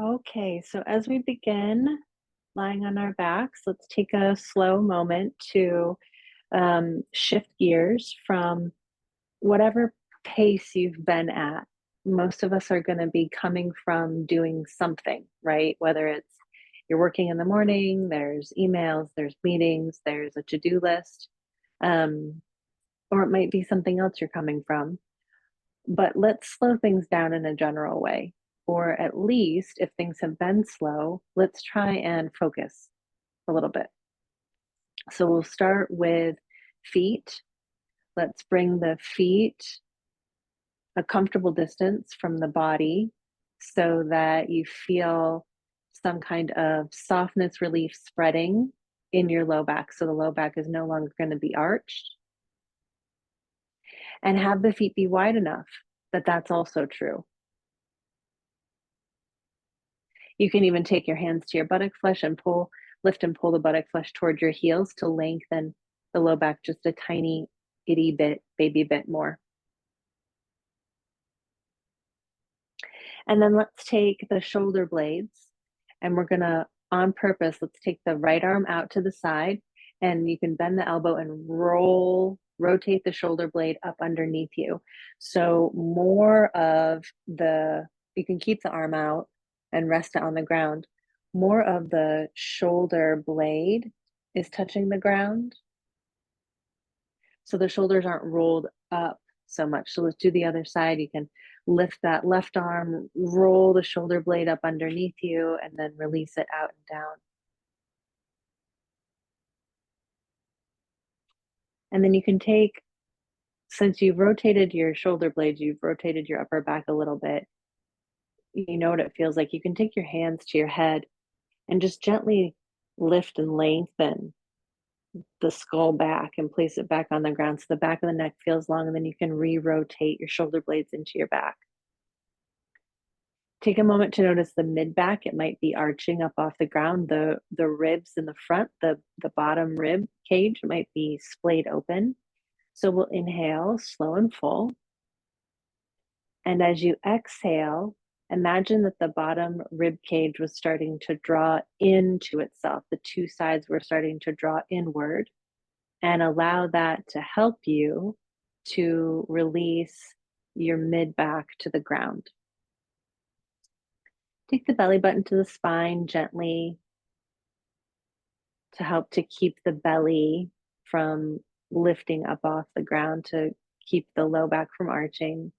Okay, so as we begin lying on our backs, let's take a slow moment to shift gears from whatever pace you've been at. Most of us are going to be coming from doing something, right? Whether it's you're working in the morning, there's emails, there's meetings, there's a to do list, um, or it might be something else you're coming from. But let's slow things down in a general way. Or at least if things have been slow, let's try and focus a little bit. So we'll start with feet. Let's bring the feet a comfortable distance from the body so that you feel some kind of softness relief spreading in your low back. So the low back is no longer going to be arched. And have the feet be wide enough that that's also true. You can even take your hands to your buttock flesh and lift and pull the buttock flesh toward your heels to lengthen the low back just a tiny itty bit, baby bit more. And then let's take the shoulder blades and we're gonna, on purpose, let's take the right arm out to the side and you can bend the elbow and rotate the shoulder blade up underneath you. So more of you can keep the arm out and rest it on the ground. More of the shoulder blade is touching the ground. So the shoulders aren't rolled up so much. So let's do the other side. You can lift that left arm, roll the shoulder blade up underneath you, and then release it out and down. And then you can take, since you've rotated your shoulder blades, you've rotated your upper back a little bit, you know what it feels like. You can take your hands to your head and just gently lift and lengthen the skull back and place it back on the ground so the back of the neck feels long, and then you can re-rotate your shoulder blades into your back. Take a moment to notice the mid back. It might be arching up off the ground. The ribs in the front, the bottom rib cage might be splayed open. So we'll inhale slow and full. And as you exhale, imagine that the bottom rib cage was starting to draw into itself. The two sides were starting to draw inward, and allow that to help you to release your mid back to the ground. Take the belly button to the spine gently to help to keep the belly from lifting up off the ground, to keep the low back from arching.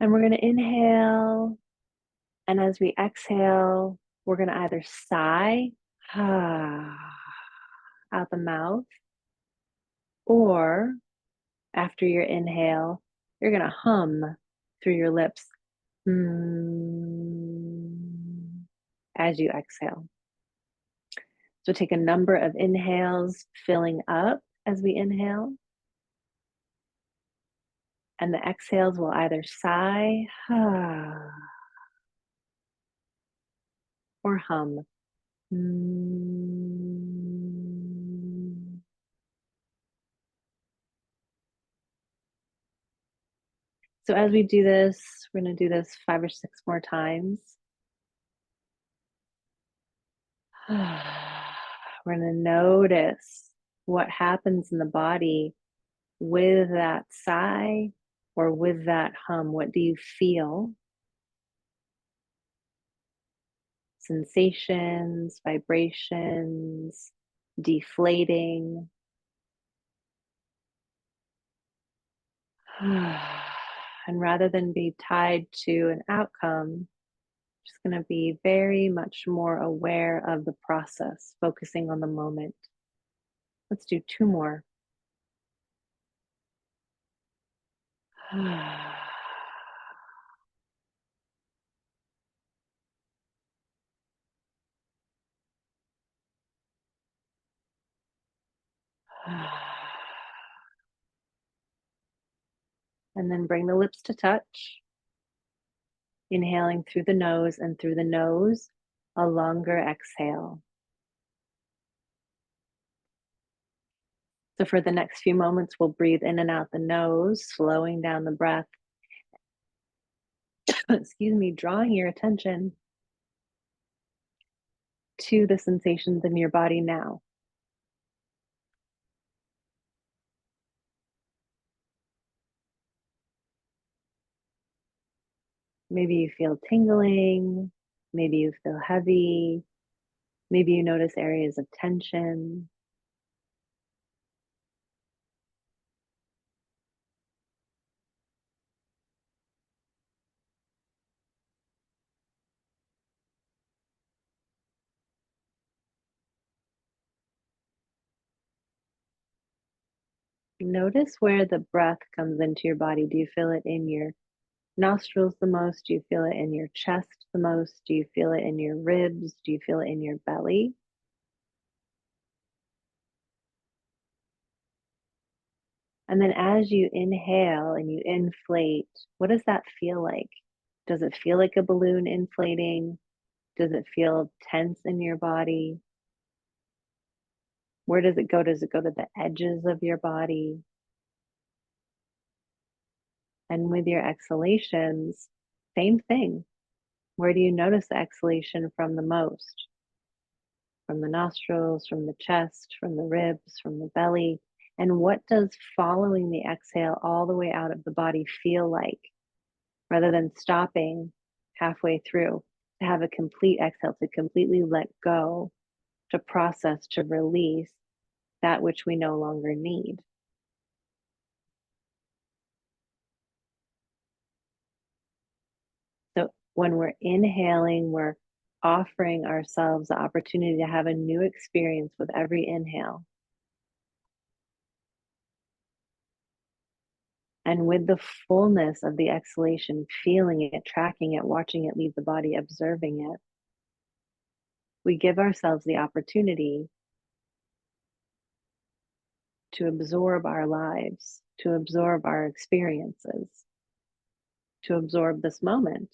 And we're going to inhale. And as we exhale, we're going to either sigh out the mouth, or after your inhale, you're going to hum through your lips as you exhale. So take a number of inhales, filling up as we inhale. And the exhales will either sigh or hum. So as we do this, we're going to do this 5 or 6 more times. We're going to notice what happens in the body with that sigh or with that hum. What do you feel? Sensations, vibrations, deflating. And rather than be tied to an outcome, just going to be very much more aware of the process, focusing on the moment. Let's do 2 more. And then bring the lips to touch. Inhaling through the nose, and through the nose, a longer exhale. So for the next few moments, we'll breathe in and out the nose, slowing down the breath. excuse me, drawing your attention to the sensations in your body now. Maybe you feel tingling, maybe you feel heavy, maybe you notice areas of tension. Notice where the breath comes into your body. Do you feel it in your nostrils the most? Do you feel it in your chest the most? Do you feel it in your ribs? Do you feel it in your belly? And then as you inhale and you inflate, what does that feel like? Does it feel like a balloon inflating? Does it feel tense in your body? Where does it go? Does it go to the edges of your body? And with your exhalations, same thing. Where do you notice the exhalation from the most? From the nostrils, from the chest, from the ribs, from the belly? And what does following the exhale all the way out of the body feel like? Rather than stopping halfway through, to have a complete exhale, to completely let go, to process, to release that which we no longer need. So when we're inhaling, we're offering ourselves the opportunity to have a new experience with every inhale. And with the fullness of the exhalation, feeling it, tracking it, watching it leave the body, observing it, we give ourselves the opportunity to absorb our lives, to absorb our experiences, to absorb this moment,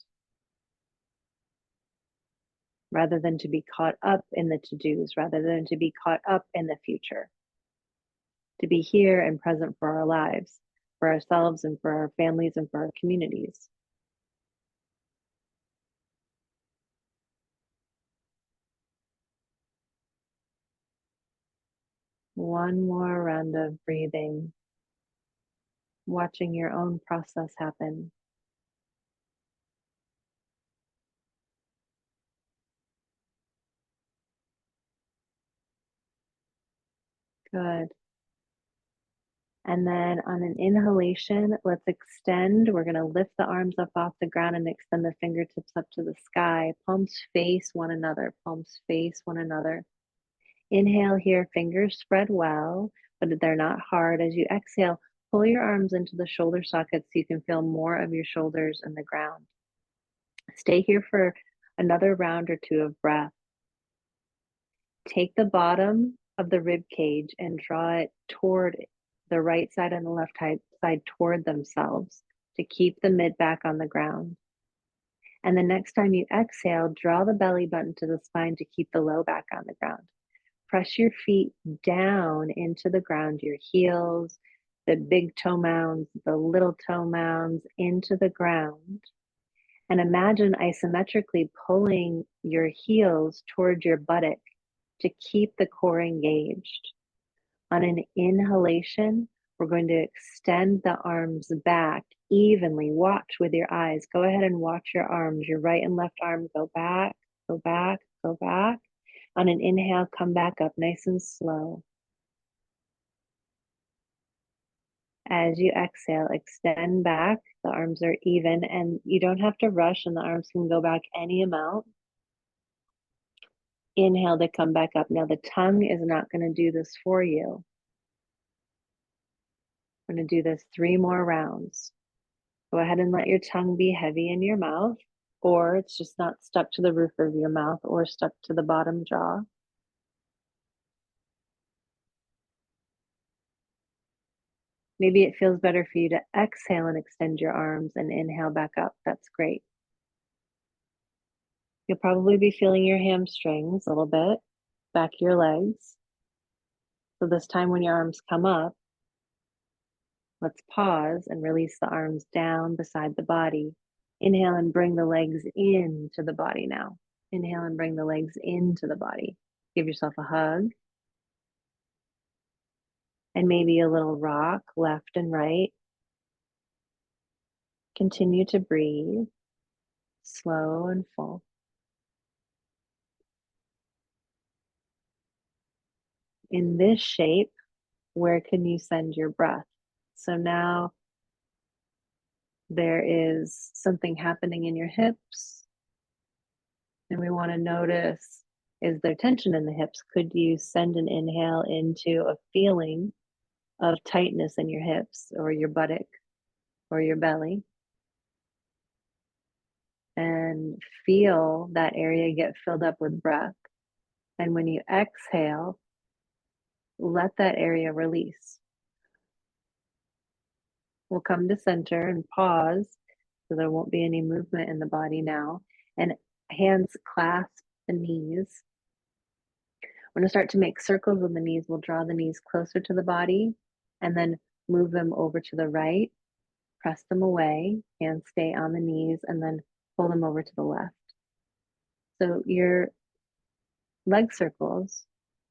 rather than to be caught up in the to dos, rather than to be caught up in the future, to be here and present for our lives, for ourselves and for our families and for our communities. One more round of breathing, watching your own process happen. Good. And then on an inhalation, let's extend. We're going to lift the arms up off the ground and extend the fingertips up to the sky. Palms face one another, palms face one another. Inhale here, fingers spread well, but they're not hard. As you exhale, pull your arms into the shoulder sockets so you can feel more of your shoulders in the ground. Stay here for another round or two of breath. Take the bottom of the rib cage and draw it toward the right side and the left side toward themselves to keep the mid back on the ground. And the next time you exhale, draw the belly button to the spine to keep the low back on the ground. Press your feet down into the ground, your heels, the big toe mounds, the little toe mounds into the ground. And imagine isometrically pulling your heels towards your buttock to keep the core engaged. On an inhalation, we're going to extend the arms back evenly. Watch with your eyes. Go ahead and watch your arms, your right and left arm go back, go back, go back. On an inhale, come back up nice and slow. As you exhale, extend back. The arms are even and you don't have to rush and the arms can go back any amount. Inhale to come back up. Now the tongue is not going to do this for you. I'm going to do this 3 more rounds. Go ahead and let your tongue be heavy in your mouth, or it's just not stuck to the roof of your mouth or stuck to the bottom jaw. Maybe it feels better for you to exhale and extend your arms and inhale back up. That's great. You'll probably be feeling your hamstrings a little bit, back of your legs. So this time when your arms come up, let's pause and release the arms down beside the body. Inhale and bring the legs into the body now. Inhale and bring the legs into the body. Give yourself a hug and maybe a little rock left and right. Continue to breathe, slow and full. In this shape, where can you send your breath? So now there is something happening in your hips, and we want to notice, is there tension in the hips? Could you send an inhale into a feeling of tightness in your hips or your buttock or your belly? And feel that area get filled up with breath. And when you exhale, let that area release. We'll come to center and pause so there won't be any movement in the body now. And hands clasp the knees. We're going to start to make circles with the knees. We'll draw the knees closer to the body and then move them over to the right, press them away, hands stay on the knees, and then pull them over to the left. So your leg circles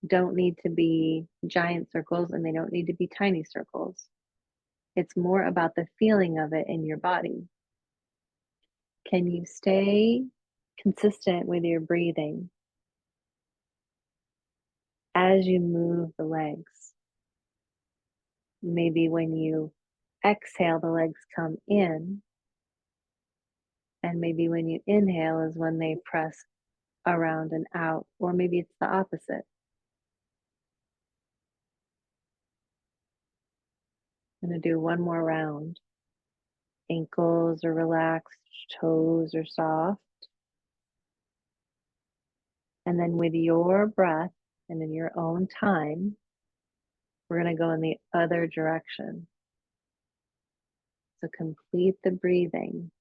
don't need to be giant circles and they don't need to be tiny circles. It's more about the feeling of it in your body. Can you stay consistent with your breathing as you move the legs? Maybe when you exhale, the legs come in, and maybe when you inhale is when they press around and out, or maybe it's the opposite. I'm going to do one more round. Ankles are relaxed, toes are soft. And then with your breath and in your own time, we're going to go in the other direction. So complete the breathing.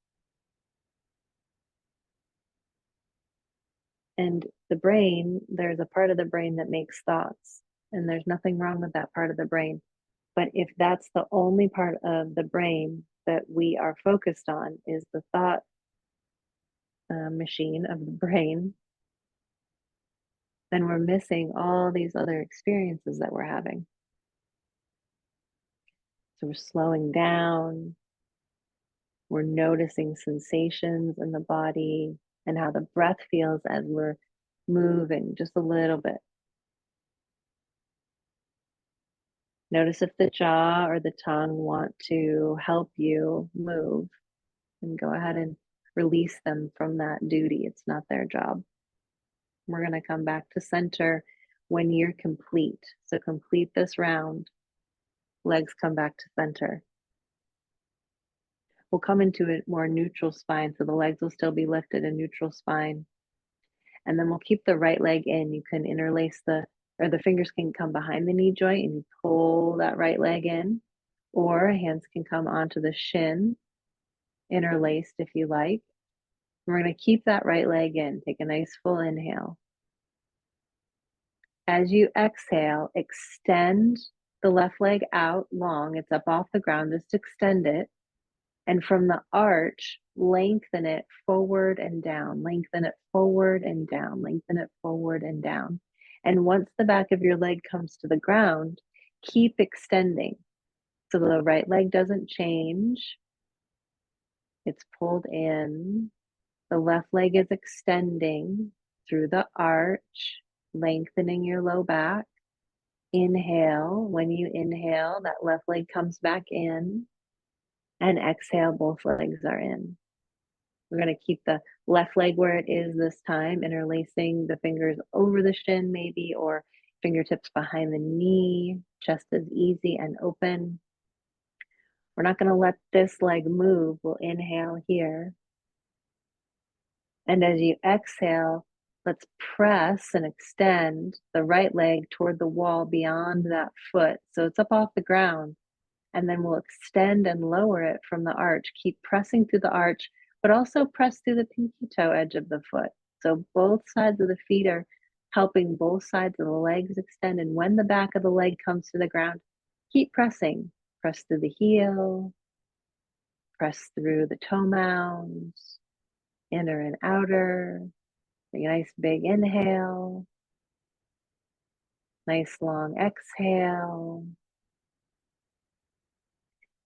And the brain, there's a part of the brain that makes thoughts, and there's nothing wrong with that part of the brain. But if that's the only part of the brain that we are focused on, is the thought machine of the brain, then we're missing all these other experiences that we're having. So we're slowing down, we're noticing sensations in the body and how the breath feels as we're moving just a little bit. Notice if the jaw or the tongue want to help you move, and go ahead and release them from that duty. It's not their job. We're going to come back to center when you're complete. So complete this round. Legs come back to center. We'll come into a more neutral spine. So the legs will still be lifted in neutral spine. And then we'll keep the right leg in. You can interlace the fingers can come behind the knee joint and you pull that right leg in, or hands can come onto the shin, interlaced if you like. We're going to keep that right leg in. Take a nice full inhale. As you exhale, extend the left leg out long. It's up off the ground. Just extend it. And from the arch, lengthen it forward and down. Lengthen it forward and down. Lengthen it forward and down. And once the back of your leg comes to the ground, keep extending. So the right leg doesn't change. It's pulled in. The left leg is extending through the arch, lengthening your low back. Inhale. When you inhale, that left leg comes back in. And exhale, both legs are in. We're going to keep the left leg where it is this time, interlacing the fingers over the shin maybe, or fingertips behind the knee. Chest is easy and open. We're not going to let this leg move. We'll inhale here. And as you exhale, let's press and extend the right leg toward the wall beyond that foot. So it's up off the ground. And then we'll extend and lower it from the arch. Keep pressing through the arch, but also press through the pinky toe edge of the foot. So both sides of the feet are helping both sides of the legs extend. And when the back of the leg comes to the ground, keep pressing. Press through the heel, Press through the toe mounds, inner and outer. Take a nice big inhale, nice long exhale.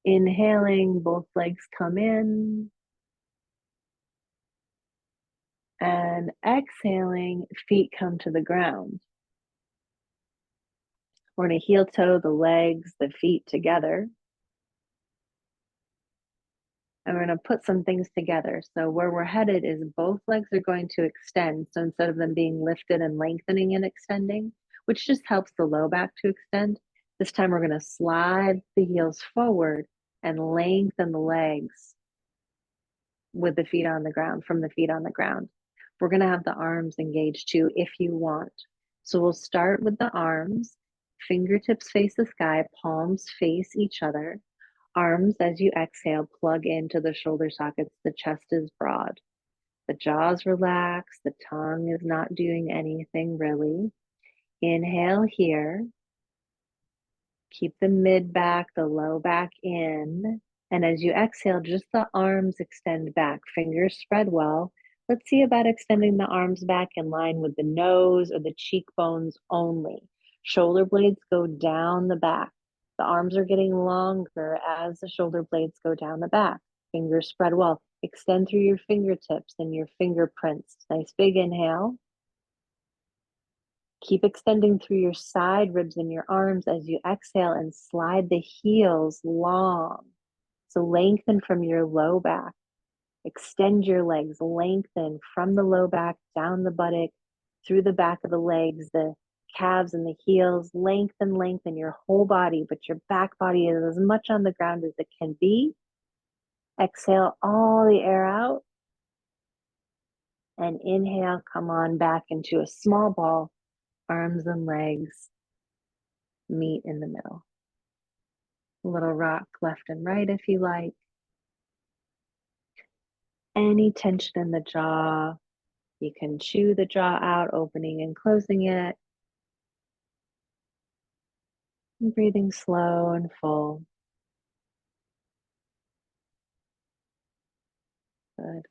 Inhaling, both legs come in. And exhaling, feet come to the ground. We're going to heel toe the legs, the feet together. And we're going to put some things together. So where we're headed is both legs are going to extend. So instead of them being lifted and lengthening and extending, which just helps the low back to extend, this time we're going to slide the heels forward and lengthen the legs with the feet on the ground, from the feet on the ground. We're going to have the arms engaged too if you want. So we'll start with the arms. Fingertips face the sky, palms face each other. Arms, as you exhale, plug into the shoulder sockets. The chest is broad. The jaw's relaxed. The tongue is not doing anything really. Inhale here. Keep the mid back, the low back in. And as you exhale, just the arms extend back. Fingers spread well. Let's see about extending the arms back in line with the nose or the cheekbones only. Shoulder blades go down the back. The arms are getting longer as the shoulder blades go down the back. Fingers spread well. Extend through your fingertips and your fingerprints. Nice big inhale. Keep extending through your side ribs and your arms as you exhale and slide the heels long. So lengthen from your low back. Extend your legs, lengthen from the low back, down the buttock, through the back of the legs, the calves and the heels. Lengthen, lengthen your whole body, but your back body is as much on the ground as it can be. Exhale all the air out. And inhale, come on back into a small ball. Arms and legs meet in the middle. A little rock left and right if you like. Any tension in the jaw, you can chew the jaw out, opening and closing it. And breathing slow and full. Good.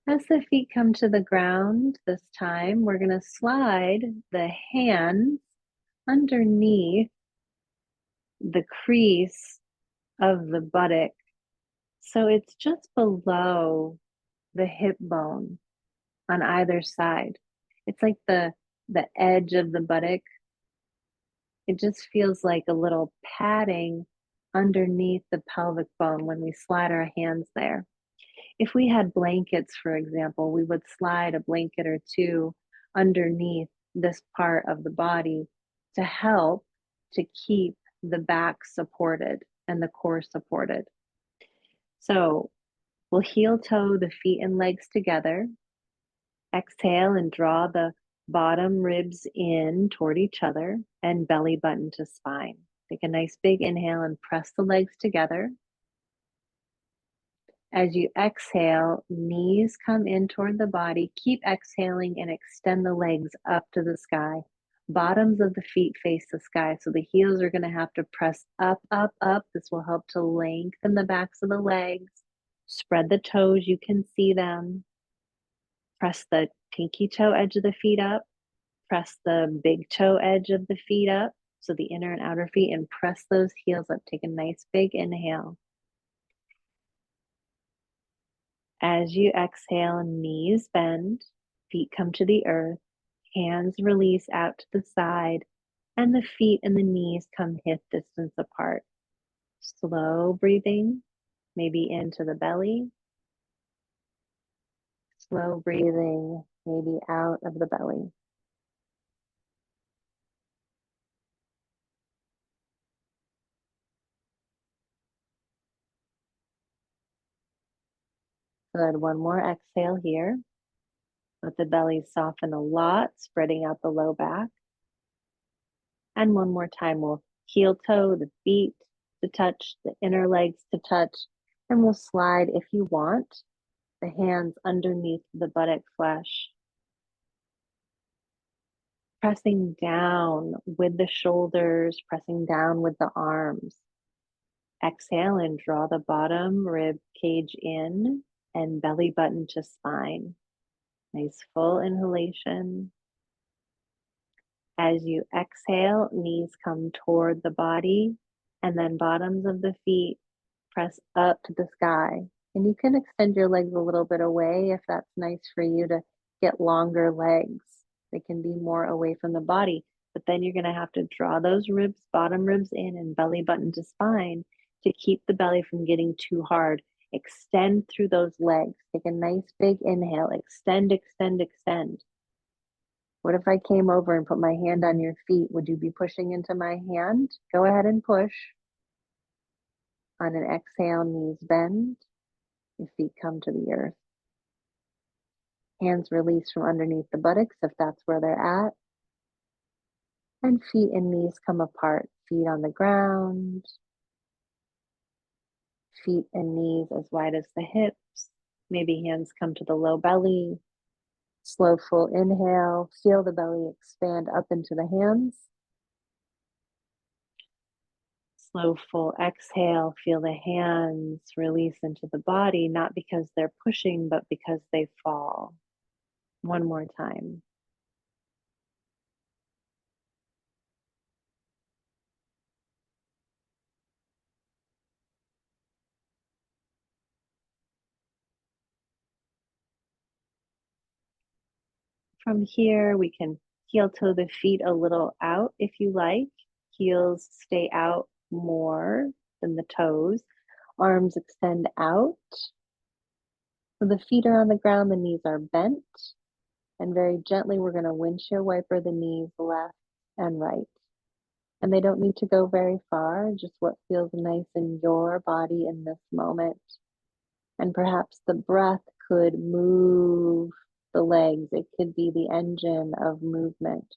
As the feet come to the ground this time, we're going to slide the hands underneath the crease of the buttock. So it's just below the hip bone on either side. It's like the edge of the buttock. It just feels like a little padding underneath the pelvic bone when we slide our hands there. If we had blankets, for example, we would slide a blanket or two underneath this part of the body to help to keep the back supported and the core supported. So we'll heel toe the feet and legs together. Exhale and draw the bottom ribs in toward each other and belly button to spine. Take a nice big inhale and press the legs together. As you exhale, knees come in toward the body. Keep exhaling and extend the legs up to the sky. Bottoms of the feet face the sky, so the heels are going to have to press up, up, up. This will help to lengthen the backs of the legs. Spread the toes, you can see them. Press the pinky toe edge of the feet up. Press the big toe edge of the feet up, so the inner and outer feet, and press those heels up. Take a nice big inhale. As you exhale, knees bend, feet come to the earth, hands release out to the side, and the feet and the knees come hip distance apart. Slow breathing, maybe into the belly. Slow breathing, maybe out of the belly. Good, one more exhale here. Let the belly soften a lot, spreading out the low back. And one more time, we'll heel toe the feet to touch, the inner legs to touch, and we'll slide, if you want, the hands underneath the buttock flesh. Pressing down with the shoulders, pressing down with the arms. Exhale and draw the bottom rib cage in and belly button to spine. Nice full inhalation. As you exhale, knees come toward the body and then bottoms of the feet press up to the sky. And you can extend your legs a little bit away if that's nice for you to get longer legs. They can be more away from the body, but then you're going to have to draw those ribs, bottom ribs in and belly button to spine to keep the belly from getting too hard. Extend through those legs. Take a nice big inhale. Extend, extend, extend. What if I came over and put my hand on your feet? Would you be pushing into my hand? Go ahead and push. On an exhale, knees bend. Your feet come to the earth. Hands release from underneath the buttocks if that's where they're at. And feet and knees come apart. Feet on the ground. Feet and knees as wide as the hips. Maybe hands come to the low belly. Slow, full inhale. Feel the belly expand up into the hands. Slow, full exhale. Feel the hands release into the body, not because they're pushing, but because they fall. One more time. From here, we can heel toe the feet a little out if you like. Heels stay out more than the toes. Arms extend out. So the feet are on the ground, the knees are bent. And very gently, we're going to windshield wiper the knees left and right. And they don't need to go very far, just what feels nice in your body in this moment. And perhaps the breath could move the legs. It could be the engine of movement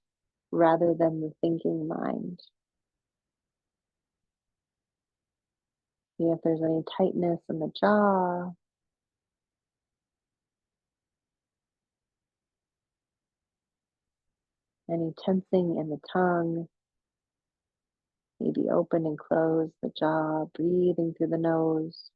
rather than the thinking mind. See if there's any tightness in the jaw. Any tensing in the tongue. Maybe open and close the jaw, breathing through the nose.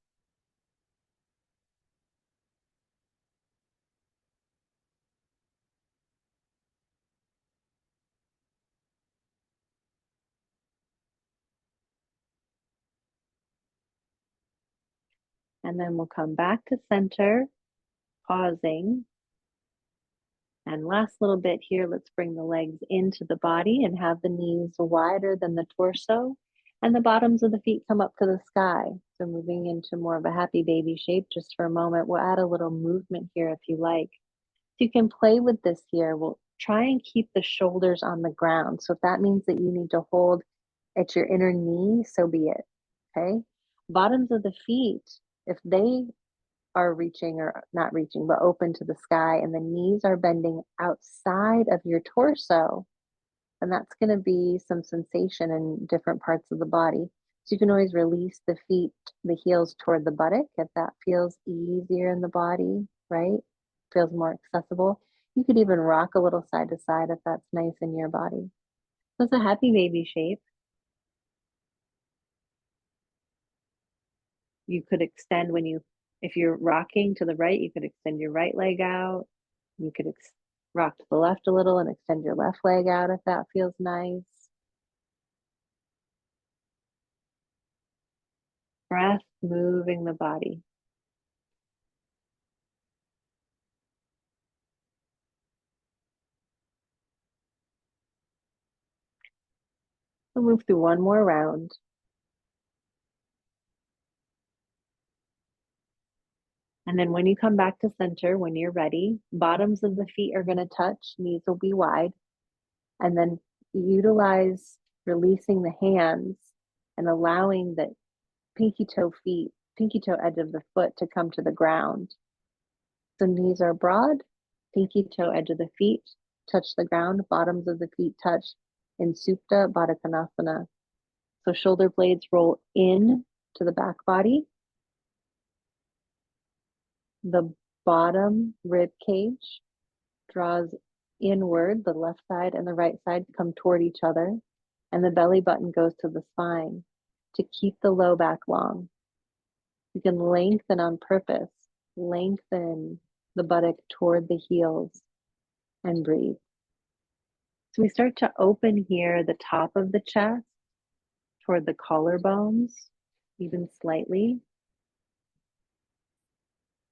And then we'll come back to center, pausing. And last little bit here, let's bring the legs into the body and have the knees wider than the torso and the bottoms of the feet come up to the sky. So moving into more of a happy baby shape just for a moment. We'll add a little movement here if you like. So you can play with this here. We'll try and keep the shoulders on the ground. So if that means that you need to hold at your inner knee, so be it, okay? Bottoms of the feet, if they are reaching or not reaching, but open to the sky, and the knees are bending outside of your torso, and that's going to be some sensation in different parts of the body. So you can always release the feet, the heels toward the buttock if that feels easier in the body, right? Feels more accessible. You could even rock a little side to side if that's nice in your body. So it's a happy baby shape. You could extend if you're rocking to the right, you could extend your right leg out. You could rock to the left a little and extend your left leg out if that feels nice. Breath moving the body. We'll move through one more round. And then when you come back to center, when you're ready, bottoms of the feet are going to touch, knees will be wide. And then utilize releasing the hands and allowing the pinky toe edge of the foot to come to the ground. So knees are broad, pinky toe edge of the feet touch the ground, bottoms of the feet touch in Supta Baddha Konasana. So shoulder blades roll in to the back body. The bottom rib cage draws inward, the left side and the right side come toward each other, and the belly button goes to the spine. to keep the low back long. You can lengthen on purpose, lengthen the buttock toward the heels and breathe. So we start to open here the top of the chest toward the collarbones, even slightly.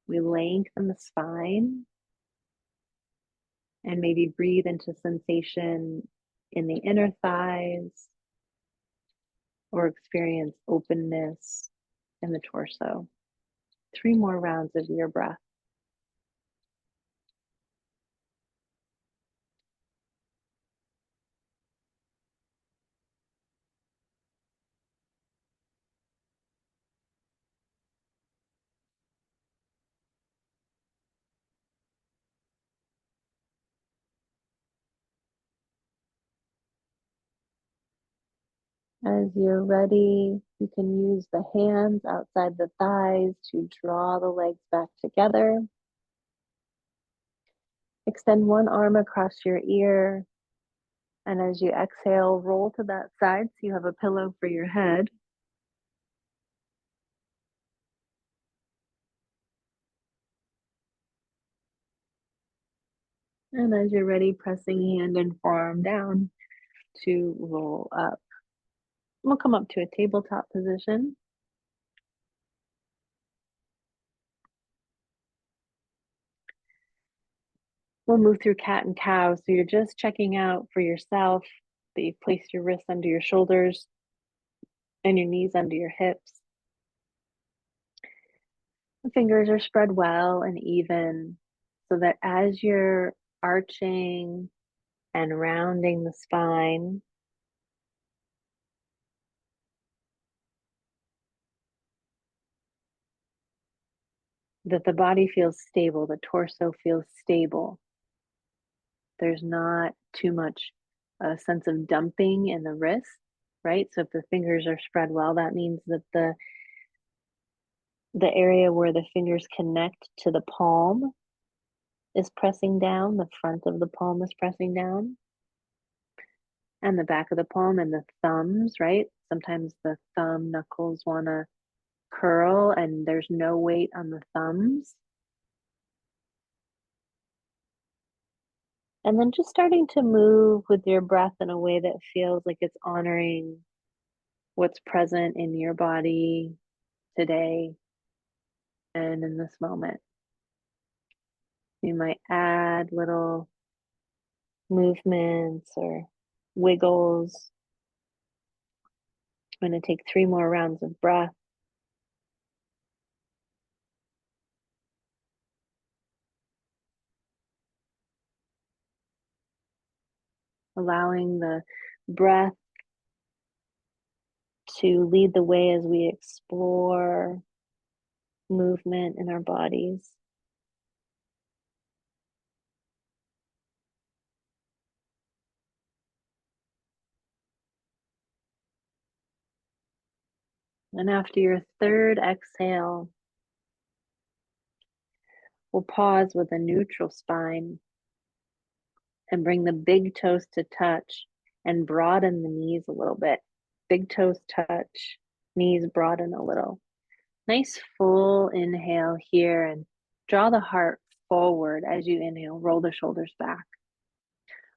We lengthen the spine and maybe breathe into sensation in the inner thighs or experience openness in the torso. 3 more rounds of your breath. As you're ready, you can use the hands outside the thighs to draw the legs back together. Extend one arm across your ear, and as you exhale, roll to that side so you have a pillow for your head. And as you're ready, pressing hand and forearm down to roll up. We'll come up to a tabletop position. We'll move through cat and cow. So you're just checking out for yourself that you've placed your wrists under your shoulders and your knees under your hips. The fingers are spread well and even so that as you're arching and rounding the spine, that the body feels stable, the torso feels stable. There's not too much a sense of dumping in the wrist, right? So if the fingers are spread well, that means that the area where the fingers connect to the palm is pressing down, the front of the palm is pressing down, and the back of the palm and the thumbs, right? Sometimes the thumb knuckles want to curl and there's no weight on the thumbs. And then just starting to move with your breath in a way that feels like it's honoring what's present in your body today and in this moment. You might add little movements or wiggles. I'm going to take 3 more rounds of breath. Allowing the breath to lead the way as we explore movement in our bodies. And after your third exhale, we'll pause with a neutral spine and bring the big toes to touch and broaden the knees a little bit. Big toes touch, knees broaden a little. Nice full inhale here and draw the heart forward as you inhale. Roll the shoulders back.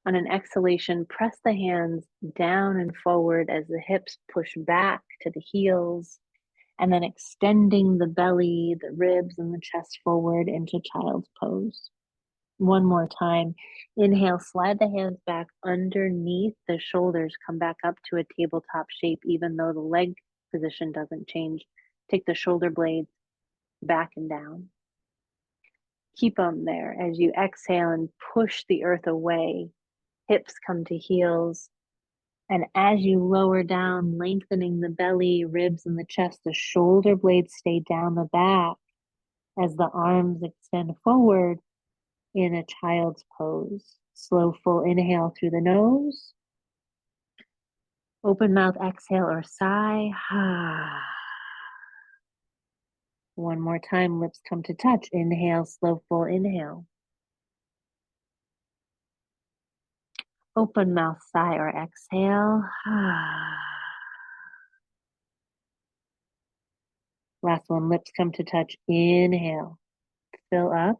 On an exhalation, press the hands down and forward as the hips push back to the heels, and then extending the belly, the ribs, and the chest forward into child's pose. One more time. Inhale, slide the hands back underneath the shoulders, come back up to a tabletop shape, even though the leg position doesn't change. Take the shoulder blades back and down. Keep them there as you exhale and push the earth away. Hips come to heels. And as you lower down, lengthening the belly, ribs, and the chest, the shoulder blades stay down the back as the arms extend forward in a child's pose. Slow, full inhale through the nose. Open mouth, exhale or sigh. One more time, lips come to touch. Inhale, slow, full inhale. Open mouth, sigh or exhale. Last one, lips come to touch. Inhale, fill up,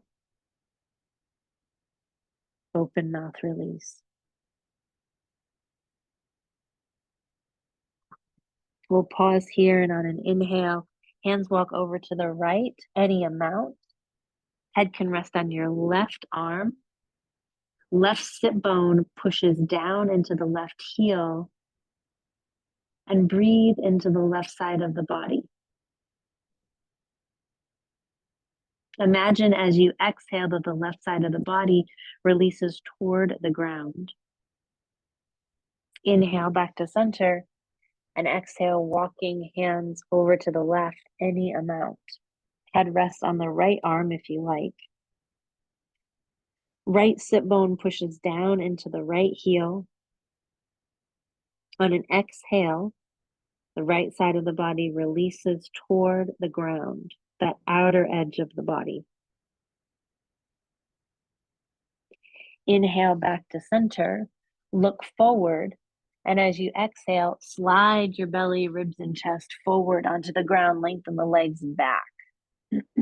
open mouth, release. We'll pause here, and on an inhale, hands walk over to the right, any amount. Head can rest on your left arm. Left sit bone pushes down into the left heel, and breathe into the left side of the body. Imagine as you exhale that the left side of the body releases toward the ground. Inhale back to center, and exhale, walking hands over to the left, any amount. Head rests on the right arm if you like. Right sit bone pushes down into the right heel. On an exhale, the right side of the body releases toward the ground, that outer edge of the body. Inhale back to center, look forward, and as you exhale, slide your belly, ribs, and chest forward onto the ground, lengthen the legs back. Excuse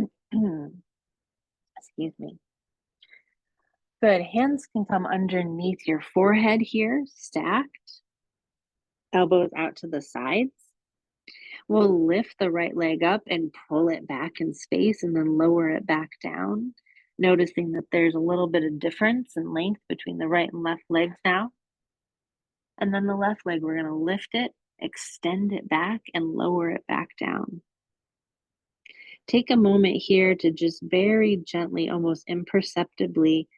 me. Good. Hands can come underneath your forehead here, stacked. Elbows out to the sides. We'll lift the right leg up and pull it back in space and then lower it back down, noticing that there's a little bit of difference in length between the right and left legs now. And then the left leg, we're going to lift it, extend it back, and lower it back down. Take a moment here to just very gently, almost imperceptibly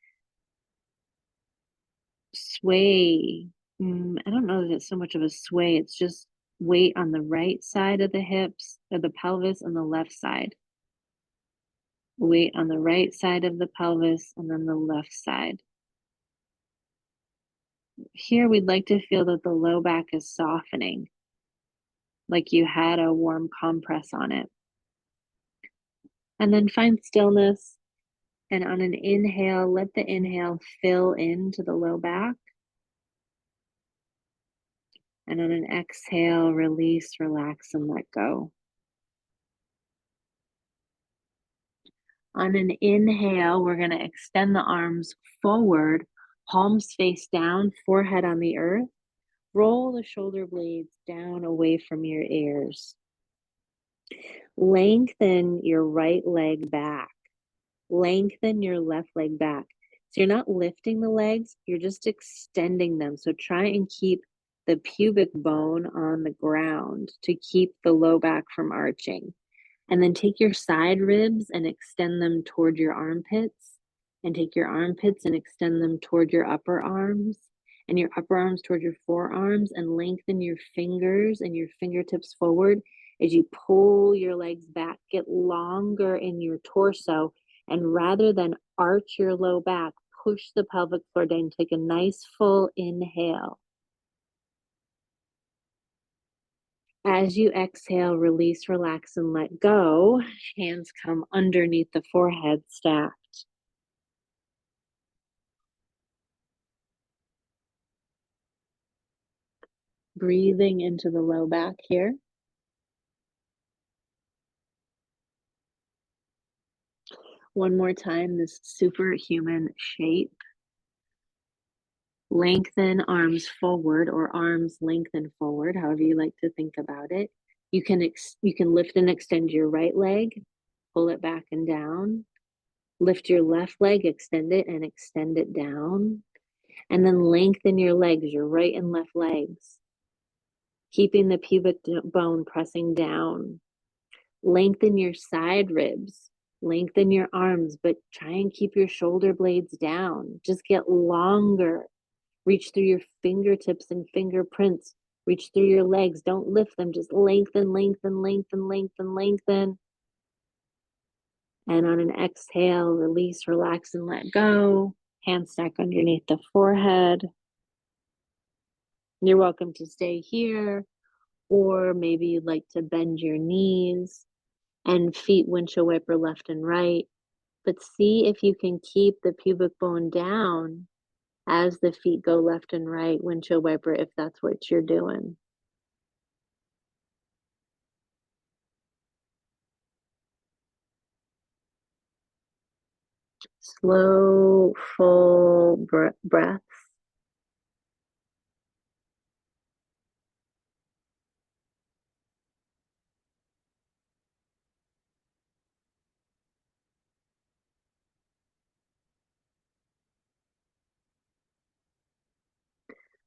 sway. I don't know that it's so much of a sway. It's just weight on the right side of the hips or the pelvis and the left side. Weight on the right side of the pelvis and then the left side. Here, we'd like to feel that the low back is softening, like you had a warm compress on it. And then find stillness. And on an inhale, let the inhale fill into the low back. And on an exhale, release, relax, and let go. On an inhale, we're going to extend the arms forward, palms face down, forehead on the earth. Roll the shoulder blades down away from your ears. Lengthen your right leg back. Lengthen your left leg back. So you're not lifting the legs, you're just extending them. So try and keep the pubic bone on the ground to keep the low back from arching. And then take your side ribs and extend them toward your armpits, and take your armpits and extend them toward your upper arms, and your upper arms toward your forearms, and lengthen your fingers and your fingertips forward as you pull your legs back. Get longer in your torso, and rather than arch your low back, push the pelvic floor down. Take a nice full inhale. As you exhale, release, relax, and let go. Hands come underneath the forehead, stacked. Breathing into the low back here. One more time, this superhuman shape. Lengthen arms forward, or arms lengthen forward, however you like to think about it. You can lift and extend your right leg, pull it back and down. Lift your left leg, extend it down. And then lengthen your legs, your right and left legs, keeping the pubic bone pressing down. Lengthen your side ribs, lengthen your arms, but try and keep your shoulder blades down. Just get longer. Reach through your fingertips and fingerprints. Reach through your legs. Don't lift them. Just lengthen, lengthen, lengthen, lengthen, lengthen. And on an exhale, release, relax, and let go. Hands stack underneath the forehead. You're welcome to stay here, or maybe you'd like to bend your knees and feet windshield wiper left and right. But see if you can keep the pubic bone down as the feet go left and right, windshield wiper, if that's what you're doing. Slow, full breaths.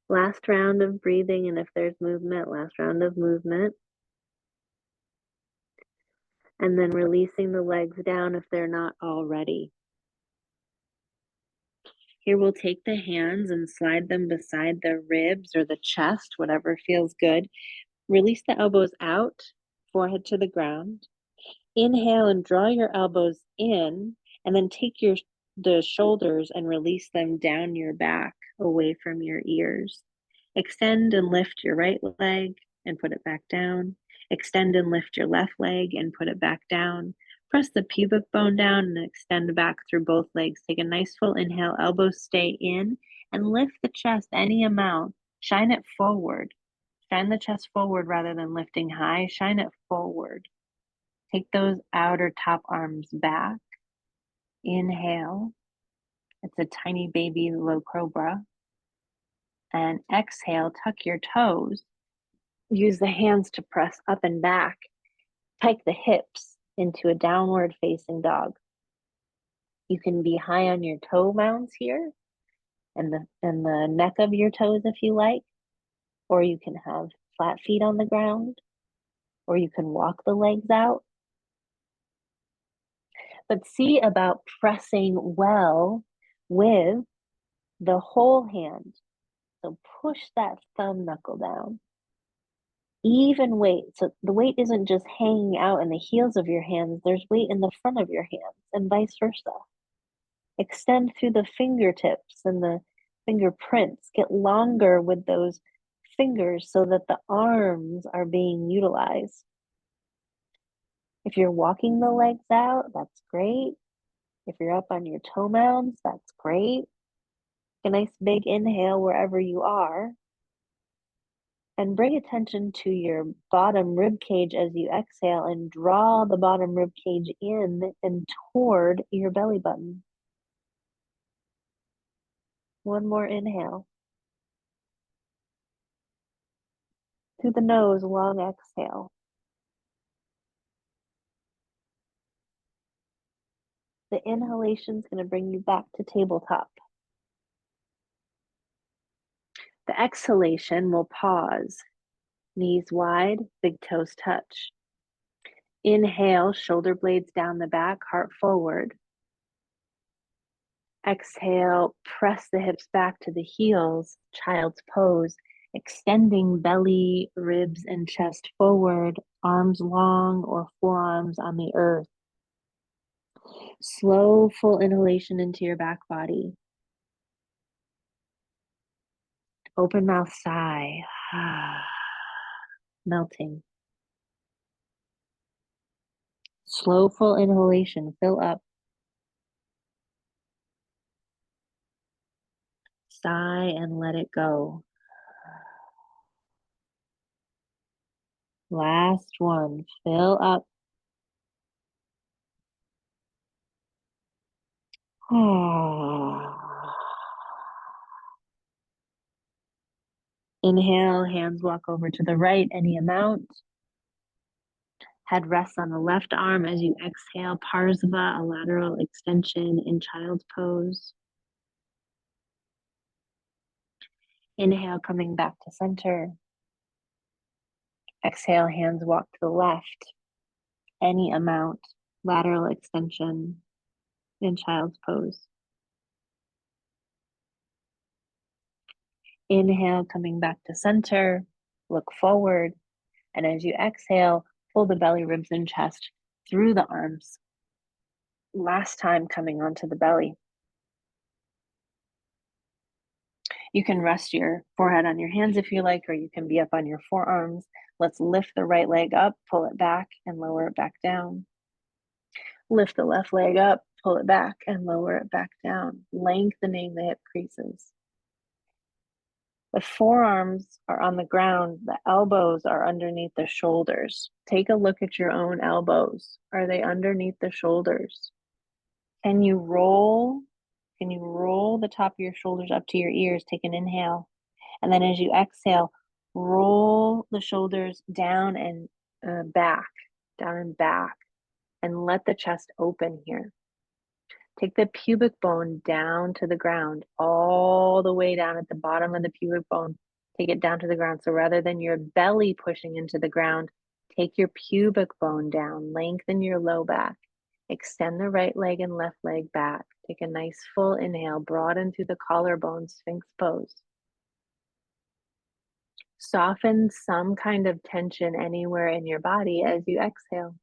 Last round of breathing, and if there's movement, last round of movement. And then releasing the legs down if they're not already. Here we'll take the hands and slide them beside the ribs or the chest, whatever feels good. Release the elbows out, forehead to the ground. Inhale and draw your elbows in, and then take the shoulders and release them down your back, away from your ears. Extend and lift your right leg and put it back down. Extend and lift your left leg and put it back down. Press the pubic bone down and extend back through both legs. Take a nice full inhale, elbows stay in, and lift the chest any amount. Shine it forward. Shine the chest forward rather than lifting high. Shine it forward. Take those outer top arms back. Inhale. It's a tiny baby low cobra. And exhale, tuck your toes. Use the hands to press up and back. Pike the hips into a downward facing dog. You can be high on your toe mounds here and the neck of your toes if you like, or you can have flat feet on the ground, or you can walk the legs out. But see about pressing well with the whole hand. So push that thumb knuckle down. Even weight. So the weight isn't just hanging out in the heels of your hands, there's weight in the front of your hands and vice versa. Extend through the fingertips and the fingerprints. Get longer with those fingers so that the arms are being utilized. If you're walking the legs out, that's great. If you're up on your toe mounds, that's great. A nice big inhale wherever you are. And bring attention to your bottom rib cage as you exhale and draw the bottom rib cage in and toward your belly button. One more inhale. Through the nose, long exhale. The inhalation is going to bring you back to tabletop. The exhalation will pause. Knees wide, big toes touch. Inhale, shoulder blades down the back, heart forward. Exhale, press the hips back to the heels, child's pose, extending belly, ribs, and chest forward, arms long or forearms on the earth. Slow, full inhalation into your back body. Open mouth sigh. Melting. Slow, full inhalation. Fill up. Sigh and let it go. Last one. Fill up. Inhale, hands walk over to the right, any amount. Head rests on the left arm as you exhale, Parsva, a lateral extension in child's pose. Inhale, coming back to center. Exhale, hands walk to the left, any amount, lateral extension in child's pose. Inhale, coming back to center, look forward, and as you exhale, pull the belly, ribs, and chest through the arms. Last time coming onto the belly. You can rest your forehead on your hands if you like, or you can be up on your forearms. Let's lift the right leg up, pull it back, and lower it back down. Lift the left leg up, pull it back, and lower it back down, lengthening the hip creases. The forearms are on the ground. The elbows are underneath the shoulders. Take a look at your own elbows. Are they underneath the shoulders? Can you roll? Can you roll the top of your shoulders up to your ears? Take an inhale. And then as you exhale, roll the shoulders down and back, down and back, and let the chest open here. Take the pubic bone down to the ground, all the way down at the bottom of the pubic bone. Take it down to the ground. So rather than your belly pushing into the ground, take your pubic bone down, lengthen your low back, extend the right leg and left leg back. Take a nice full inhale, broaden through the collarbone, Sphinx pose. Soften some kind of tension anywhere in your body as you exhale.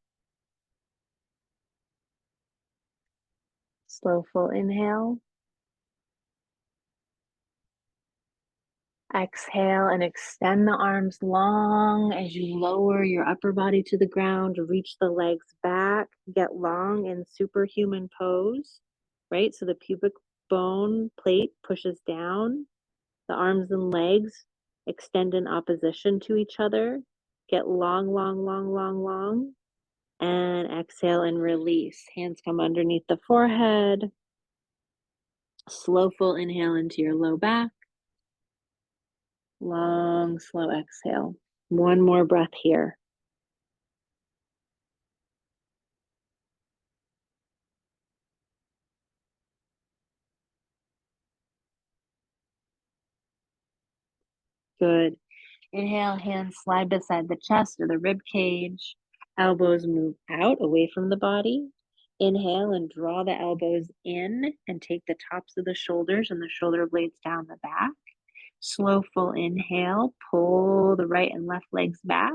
Slow full inhale. Exhale and extend the arms long as you lower your upper body to the ground, reach the legs back, get long in superhuman pose, right? So the pubic bone plate pushes down, the arms and legs extend in opposition to each other, get long, long, long, long, long, and exhale and release. Hands come underneath the forehead, slow full inhale into your low back. Long, slow exhale. One more breath here. Good. Inhale, hands slide beside the chest or the rib cage. Elbows move out away from the body. Inhale and draw the elbows in and take the tops of the shoulders and the shoulder blades down the back. Slow full inhale, pull the right and left legs back.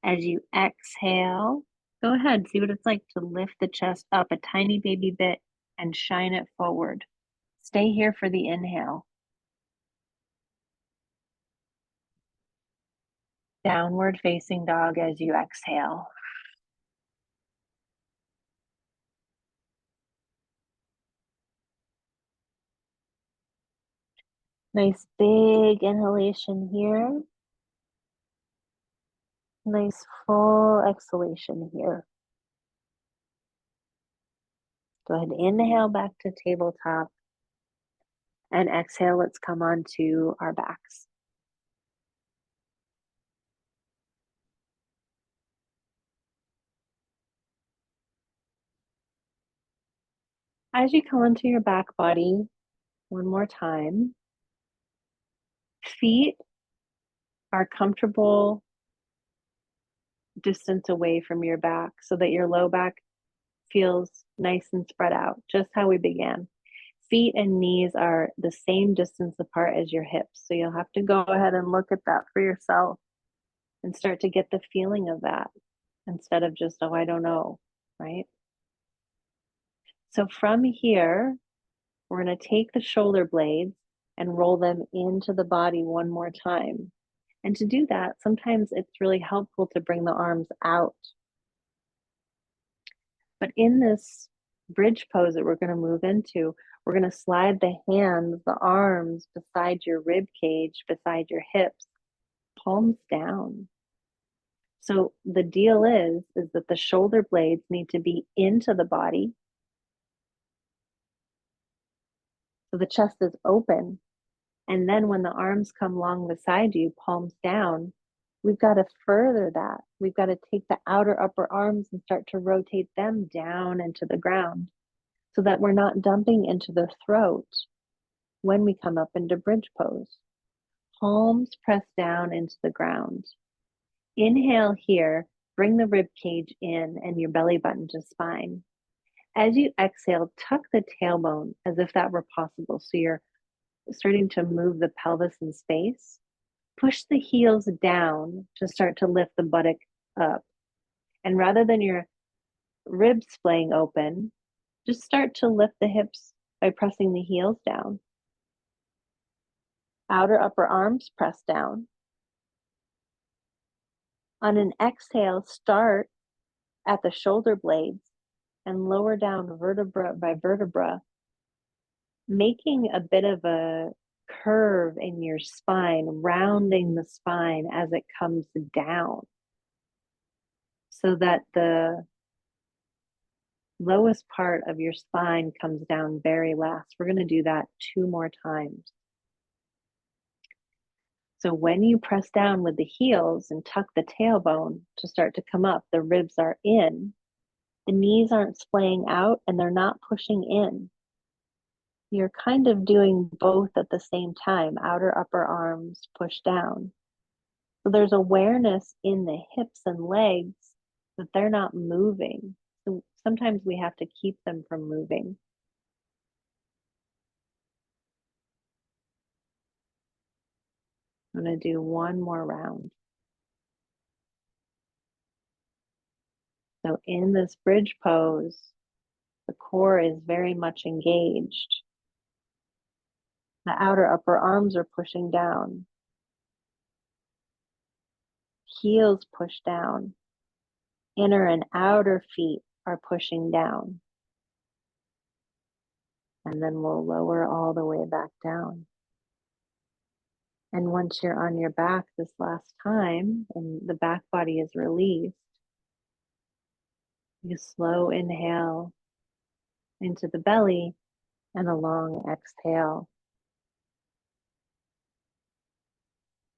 As you exhale, go ahead, see what it's like to lift the chest up a tiny baby bit and shine it forward. Stay here for the inhale. Downward facing dog as you exhale. Nice big inhalation here. Nice full exhalation here. Go ahead, inhale back to tabletop. And exhale, let's come onto our backs. As you come onto your back body, one more time, feet are comfortable distance away from your back so that your low back feels nice and spread out, just how we began. Feet and knees are the same distance apart as your hips. So you'll have to go ahead and look at that for yourself and start to get the feeling of that instead of just, oh, I don't know, right? So from here, we're going to take the shoulder blades and roll them into the body one more time. And to do that, sometimes it's really helpful to bring the arms out. But in this bridge pose that we're going to move into, we're going to slide the hands, the arms beside your rib cage, beside your hips, palms down. So the deal is that the shoulder blades need to be into the body. So the chest is open. And then when the arms come long beside you, palms down, we've got to further that. We've got to take the outer upper arms and start to rotate them down into the ground so that we're not dumping into the throat when we come up into bridge pose. Palms press down into the ground. Inhale here, bring the rib cage in and your belly button to spine. As you exhale, tuck the tailbone as if that were possible. So you're starting to move the pelvis in space. Push the heels down to start to lift the buttock up. And rather than your ribs splaying open, just start to lift the hips by pressing the heels down. Outer upper arms press down. On an exhale, start at the shoulder blades and lower down vertebra by vertebra, making a bit of a curve in your spine, rounding the spine as it comes down so that the Lowest part of your spine comes down very last. We're going to do that 2 more times. So when you press down with the heels and tuck the tailbone to start to come up, the ribs are in, the knees aren't splaying out, and they're not pushing in. You're kind of doing both at the same time, outer upper arms push down. So there's awareness in the hips and legs that they're not moving. So sometimes we have to keep them from moving. I'm going to do one more round. So in this bridge pose, the core is very much engaged. The outer upper arms are pushing down. Heels push down. Inner and outer feet are pushing down. And then we'll lower all the way back down. And once you're on your back this last time and the back body is released, you slow inhale into the belly and a long exhale.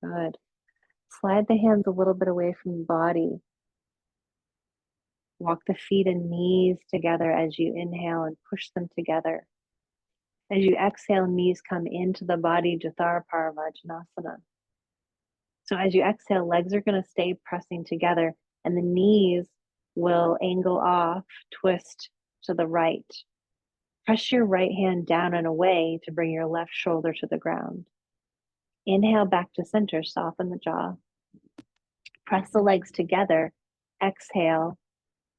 Good. Slide the hands a little bit away from the body. Walk the feet and knees together as you inhale and push them together. As you exhale, knees come into the body, Jathara Parivajjanasana. So as you exhale, legs are going to stay pressing together and the knees will angle off, twist to the right. Press your right hand down and away to bring your left shoulder to the ground. Inhale back to center, soften the jaw. Press the legs together. Exhale,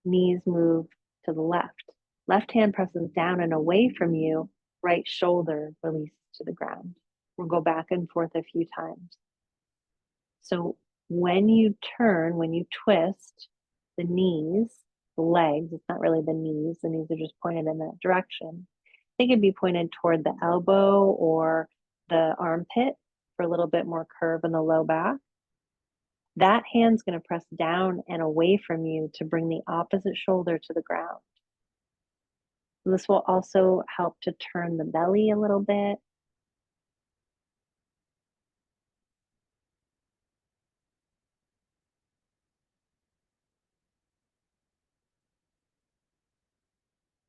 knees move to the left. Left hand presses down and away from you. Right shoulder releases to the ground. We'll go back and forth a few times. So when you turn, when you twist the knees, the legs, it's not really the knees are just pointed in that direction. They could be pointed toward the elbow or the armpit for a little bit more curve in the low back. That hand's going to press down and away from you to bring the opposite shoulder to the ground. This will also help to turn the belly a little bit.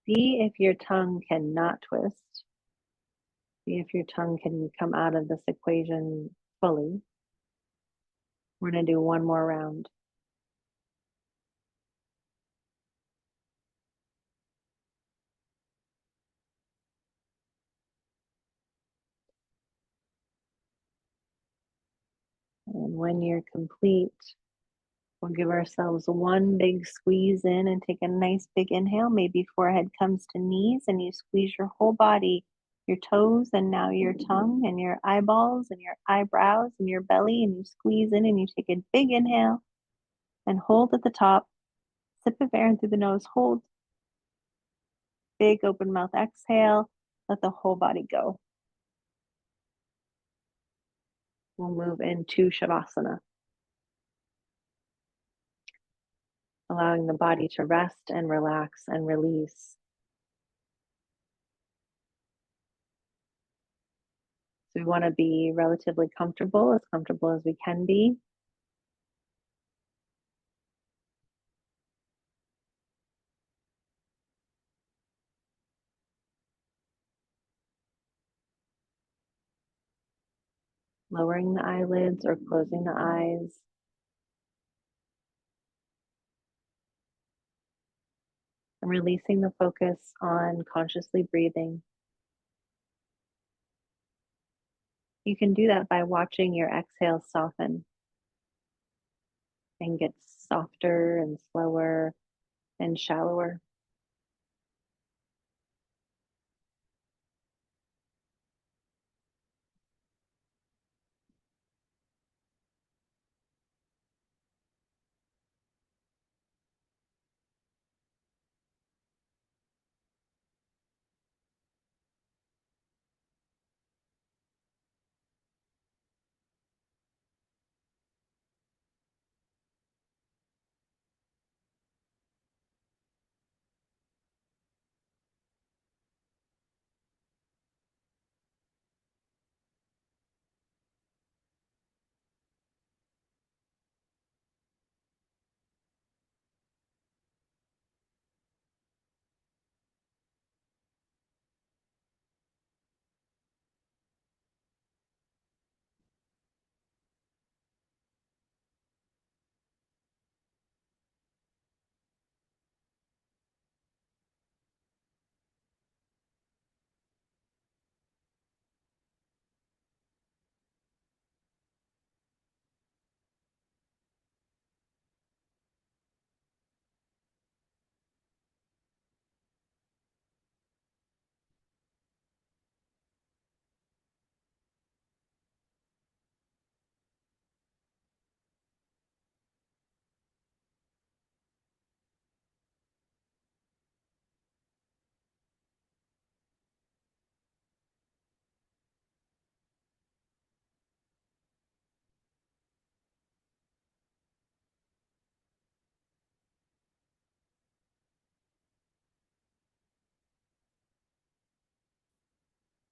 See if your tongue cannot twist. See if your tongue can come out of this equation fully. We're going to do one more round. And when you're complete, we'll give ourselves one big squeeze in and take a nice big inhale. Maybe forehead comes to knees and you squeeze your whole body, your toes, and now your tongue and your eyeballs and your eyebrows and your belly, and you squeeze in and you take a big inhale and hold at the top. Sip of air in through the nose, hold. Big open mouth exhale. Let the whole body go. We'll move into Shavasana, allowing the body to rest and relax and release. So we want to be relatively comfortable as we can be. Lowering the eyelids or closing the eyes. And releasing the focus on consciously breathing. You can do that by watching your exhale soften and get softer and slower and shallower.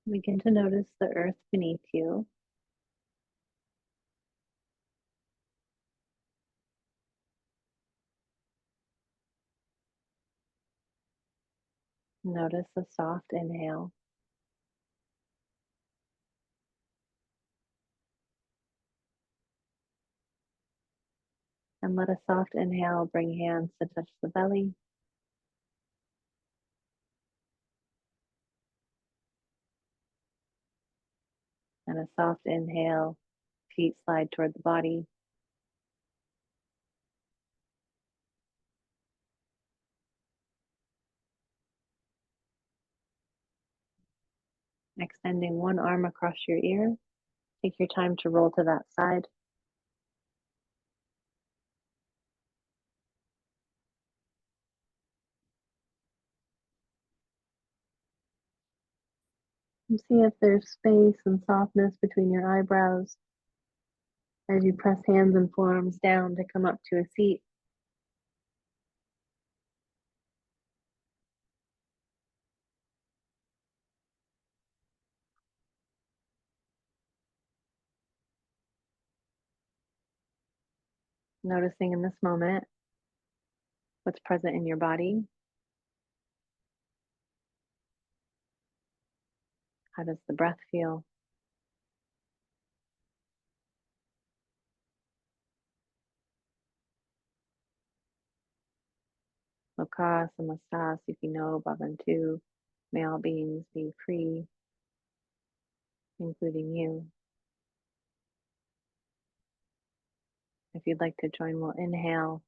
Begin to notice the earth beneath you. Notice a soft inhale and let a soft inhale bring hands to touch the belly. And a soft inhale, feet slide toward the body. Extending one arm across your ear. Take your time to roll to that side. And see if there's space and softness between your eyebrows as you press hands and forearms down to come up to a seat. Noticing in this moment what's present in your body. How does the breath feel? Loka, samasta, sukhino, bhavantu. May all beings be free, including you. If you'd like to join, we'll inhale.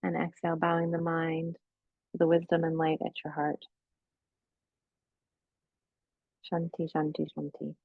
And exhale, bowing the mind to the wisdom and light at your heart. Shanti, shanti, shanti.